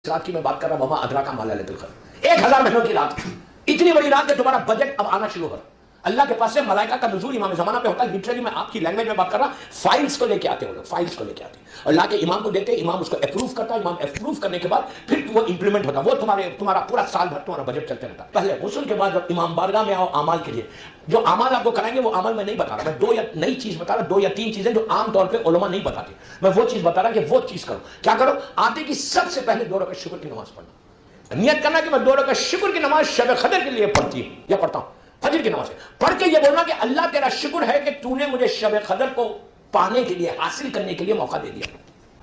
رات کی میں بات کر رہا ہوں، وما ادراک ما لیلۃ القدر، 1000 مہینوں کی رات، اتنی بڑی رات ہے تمہارا بجٹ اب آنا شروع ہو رہا ہے۔ اللہ کے پاس سے ملائکہ کا نزول امام زمانہ پہ ہوتا ہے، لٹرلی میں آپ کی لینگویج میں بات کر رہا، فائلز کو لے کے آتے ہیں وہ لوگ، فائلز کو لے کے آتے ہیں اور لا کے امام کو دیتے ہیں، امام اس کو اپروو کرتا ہے، امام اپروو کرنے کے بعد پھر وہ امپلیمنٹ ہوتا ہے، وہ تمہارا پورا سال بھر تمہارا بجٹ چلتے رہتا ہے۔ پہلے غسل کے بعد جب امام بارگاہ میں آؤ اعمال کے لیے، جو اعمال آپ کو کرائیں گے وہ عمل میں نہیں بتا رہا، میں دو یا نئی چیز بتا رہا، 2 یا 3 چیزیں جو عام طور پہ علماء نہیں بتاتے، میں وہ چیز بتا رہا کہ وہ چیز کرو۔ کیا کرو؟ آتے کی سب سے پہلے 2 رکعت شکر کی نماز پڑھنا، نیت کرنا کہ میں 2 رکعت شکر کی نماز شب قدر کے لیے پڑھتی ہوں یا پڑھتا ہوں، فجر کی نماز پڑھ کے یہ بولنا کہ اللہ تیرا شکر ہے کہ تو نے مجھے شب قدر کو پانے کے لیے، حاصل کرنے کے لیے موقع دے دیا۔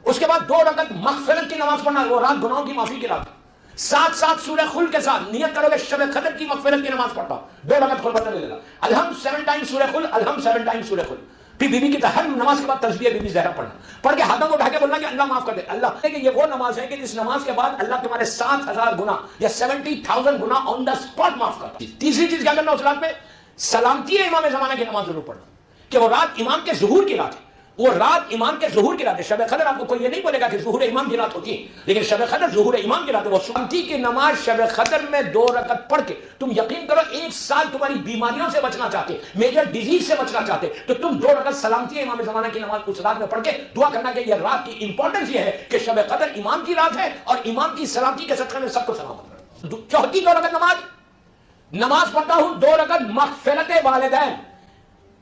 اس کے بعد 2 رکعت مغفرت کی نماز پڑھنا، وہ رات گناہوں کی معافی کی رات، ساتھ سورہ خل کے ساتھ نیت کرو کہ شب قدر کی مغفرت کی نماز پڑھتا ہوں، 2 رکعت خل پڑھنے لے گا، الحمد 7 ٹائم سورہ خل، الحمد 7 ٹائم سورہ خل۔ پھر بی بی کی ہر نماز کے بعد تسبیح بی بی زہرا پڑھنا، پڑھ کے ہاتھوں کو اٹھا کے بولنا کہ اللہ معاف کر دے، اللہ کہ یہ وہ نماز ہے کہ اس نماز کے بعد اللہ تمہارے 7000 گناہ یا 70,000 گناہ آن دا اسپاٹ معاف کرتا ہے۔ تیسری چیز کیا کرنا اس رات میں؟ سلامتی ہے امام زمانہ کی نماز ضرور پڑھنا، کہ وہ رات امام کے ظہور کی رات ہے، وہ رات امام کے ظہور کی رات ہے۔ شب قدر آپ کو کوئی یہ نہیں بولے گا کہ ظہور امام کی رات ہوتی ہے، لیکن شب قدر ظہور امام کی رات ہے۔ وہ سلامتی کی نماز شب قدر میں 2 رکعت پڑھ کے تم یقین کرو 1 سال تمہاری بیماریوں سے بچنا چاہتے، میجر ڈیزیز سے بچنا چاہتے، تو تم 2 رکعت سلامتی امام زمانہ کی نماز اس رات میں پڑھ کے دعا کرنا کہ یہ رات کی امپورٹنس یہ ہے کہ شب قدر امام کی رات ہے اور امام کی سلامتی کے صدقے میں سب کو سلامت رہے۔ چوتھی 2 رکعت نماز پڑھتا ہوں، 2 رکعت مغفرت والدین۔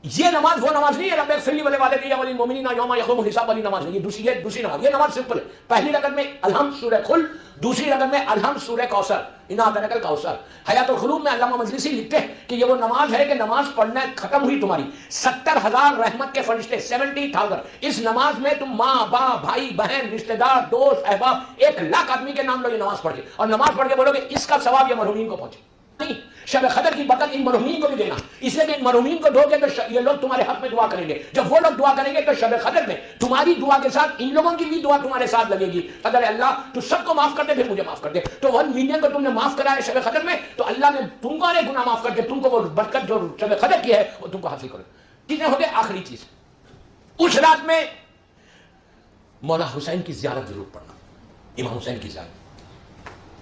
یہ نماز وہ نماز نہیں ہے رب اغفر لی ولوالدی وللمؤمنین یوم یقوم الحساب والی نماز ہے، یہ دوسری نماز، یہ نماز سمپل ہے۔ پہلی رکعت میں الحمد سورہ خل، دوسری رکعت میں الحمد سورہ کوثر، انا اعطیناک الکوثر۔ حیات القلوب میں علامہ مجلسی لکھتے ہیں کہ یہ وہ نماز ہے کہ نماز پڑھنا ختم ہوئی تمہاری 70,000 رحمت کے فرشتے، 70,000، اس نماز میں تم ماں باپ بھائی بہن رشتہ دار دوست احباب 1,00,000 آدمی کے نام لو یہ نماز پڑھ کے، اور نماز پڑھ کے بولو کہ اس کا ثواب یہ مرحومین کو پہنچے۔ نہیں، شب قدر کی برکت ان مرحومین کو بھی دینا، اس لیے کہ ان مرحومین کو دو گے تو یہ لوگ تمہارے حق میں دعا کریں گے، جب وہ لوگ دعا کریں گے تو شب قدر میں تمہاری دعا کے ساتھ ان لوگوں کی بھی دعا تمہارے ساتھ لگے گی۔ اگر اللہ تو سب کو معاف کر دے پھر مجھے معاف کر دے، تو 1 ملین کو تم نے معاف کرا ہے شب قدر میں، تو اللہ نے تم کو گناہ معاف کر کے تم کو وہ برکت جو شب قدر کی ہے وہ تم کو حاصل کرے۔ چیزیں ہو گئے، آخری چیز اس رات میں مولا حسین کی زیارت ضرور پڑھنا، امام حسین کی زیارت۔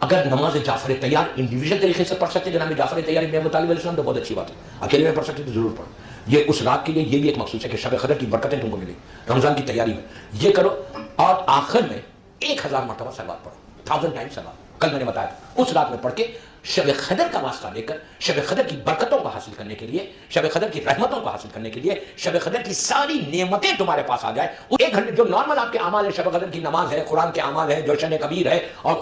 اگر نماز جعفر طیار انڈیویجول طریقے سے پڑھ سکتے جناب جعفر طیار ابن ابی طالب علیہ السلام تو بہت اچھی بات ہے، اکیلے میں پڑھ سکتے تو ضرور پڑھ۔ یہ اس رات کے لیے یہ بھی ایک مخصوص ہے کہ شب قدر کی برکتیں تم کو ملیں، رمضان کی تیاری میں یہ کرو، اور آخر میں 1000 مرتبہ صلوات پڑھو، 1000 ٹائم صلوات، کل میں نے بتایا اس رات میں پڑھ کے شب قدر کا واسطہ لے کر شب قدر کی برکتوں کو حاصل کرنے کے لیے، شب قدر کی رحمتوں کو حاصل کرنے کے لیے، شب قدر کی ساری نعمتیں تمہارے پاس آ جائے۔ 1 گھنٹے جو نارمل آپ کے اعمال ہے، شب قدر کی نماز ہے، قرآن کے اعمال ہے، جوشن کبیر ہے، اور